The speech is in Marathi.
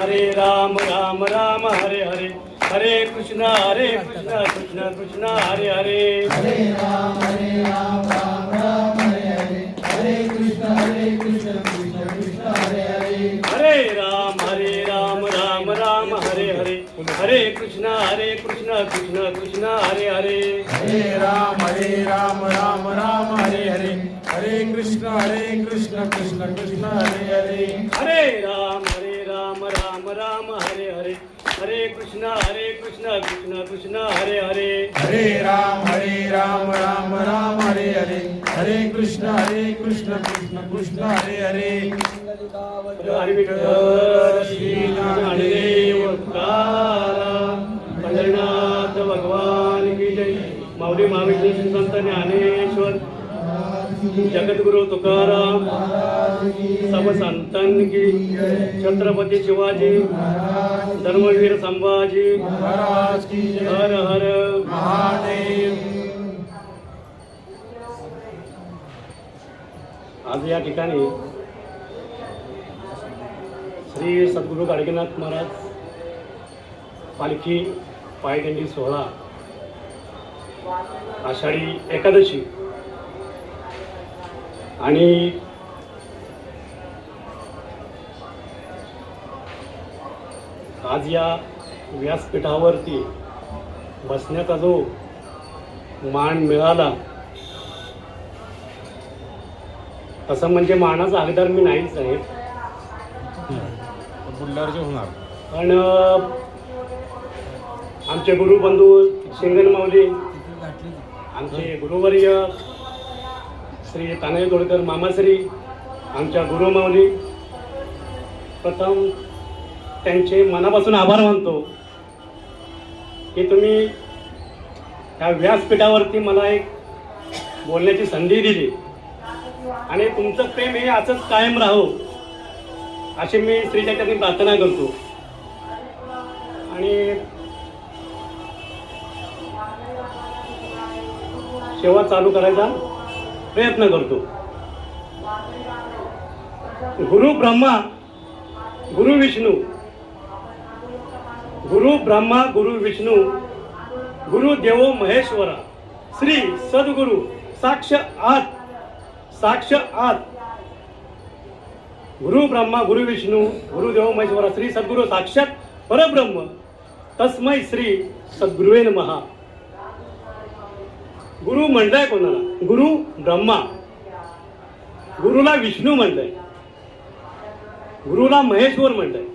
हरे राम राम राम हरे हरे, हरे कृष्ण कृष्ण कृष्ण हरे हरे, हरे राम राम राम हरे हरे, हरे कृष्ण कृष्ण कृष्ण हरे हरे, हरे राम राम राम हरे हरे, हरे कृष्ण कृष्ण कृष्ण हरे हरे, हरे राम राम राम हरे हरे, हरे कृष्ण कृष्ण कृष्ण हरे हरे, हरे राम राम हरे हरे, हरे कृष्ण कृष्ण कृष्ण हरे हरे, हरे राम राम हरे हरे, हरे कृष्ण कृष्ण कृष्ण हरे हरे, हरी विठ्ठल श्री ज्ञानदेव तुकाराम, पंढरीनाथ भगवान की जय. माऊली महाविष्णू श्री संत ज्ञानेश्वर, जगद्गुरु तुकाराम, सब संतान की, छत्रपती शिवाजी, धर्मवीर संभाजी महाराज की जय. हर हर महादेव. आज या ठिकाणी श्री सद्गुरू गाडगेनाथ महाराज पालखी पायदिंडी सोहळा, आषाढी एकादशी आणि आज या व्यासपीठावरती बसण्याचा जो मान मिळाला, तसं म्हणजे मानाचा हकदार मी नाहीच आहे, होणार. पण आमचे गुरुबंधू शिंगण माऊली, आमचे गुरुवर्य श्री तानाजी तोडकर मामाश्री, आमच्या गुरुमाऊली, प्रथम त्यांचे मनापासून आभार मानतो की तुम्ही ह्या व्यासपीठावरती मला एक बोलण्याची संधी दिली आणि तुमचं प्रेम हे असंच कायम राहो अशी मी श्रीच्या चरणी प्रार्थना करतो. आणि सेवा चालू करायचा प्रयत्न करतो. गुरु ब्रह्मा गुरु विष्णू, गुरु ब्रह्मा गुरु विष्णू, गुरु देवो महेश्वरा, श्री सद्गुरु साक्षात गुरु ब्रह्मा गुरु विष्णू गुरु देवो महेश्वरा, श्री सद्गुरु साक्षात परब्रह्म तस्मै श्री सद्गुरुवे नमः. गुरु म्हणलंय कोणाला? गुरु ब्रह्मा, गुरुला विष्णू म्हणलंय, गुरुला महेश्वर म्हणलंय,